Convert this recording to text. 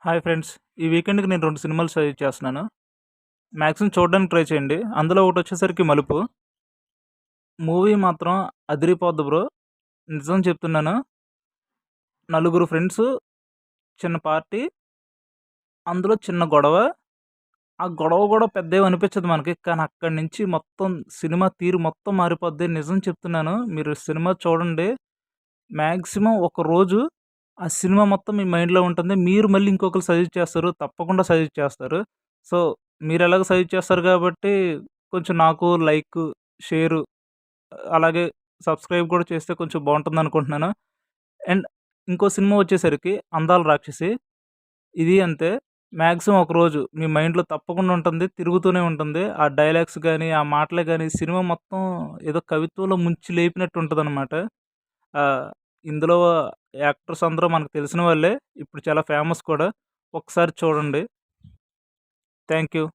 Hi friends. ఈ వీకెండ్‌కి నేను 2 సినిమాలు సజెస్ట్ చేస్తున్నాను. మాక్సిమం చూడడానికి ట్రై చేయండి. అందులో ఒకటొచ్చేసరికి 'మలుపు.' మూవీ మాత్రం అదిరిపోద్ది బ్రో. నిజం చెప్తున్నాను. నలుగురు ఫ్రెండ్సు, చిన్న పార్టీ, అందులో చిన్న గొడవ. ఆ గొడవ గూడా పెద్దేమి అనిపిచ్చదు మనకి. కానీ అక్కడి నుంచి మొత్తం సినిమా తీరు మొత్తం మారిపోద్ది. నిజం చెప్తున్నాను. మీరు సినిమా చూడండి. మాక్సిమం ఒక రోజు ఆ సినిమా మొత్తం మీ మైండ్‌లో ఉంటుంది. మీరు మళ్ళీ ఇంకొకళ్ళు సజెస్ట్ చేస్తారు. తప్పకుండా సజెస్ట్ చేస్తారు. సో, మీరెలాగో సజెస్ట్ చేస్తారు గాబట్టి, కొంచెం నాకు లైకు, షేరు అలాగే సబ్స్క్రైబ్ కూడా చేస్తే కొంచెం బావుంటుందనుకుంటున్నాను. అండ్ ఇంకో సినిమా వచ్చేసరికి 'అందాల రాక్షసి.' ఇది అంతే. మాక్సిమం ఒకరోజు మీ మైండ్‌లో తప్పకుండా ఉంటుంది. తిరుగుతూనే ఉంటుంది. ఆ డైలాగ్స్ గాని, ఆ మాటలే గాని సినిమా మొత్తం ఏదో కవిత్వంలో ముంచి లేపినట్టు ఉంటదనమాట. ఆహ్, ఇందులో యాక్టర్స్ అందరూ మనకు తెలిసిన వాళ్ళే. ఇప్పుడు చాలా ఫేమస్ కూడా. ఒకసారి చూడండి. Thank you.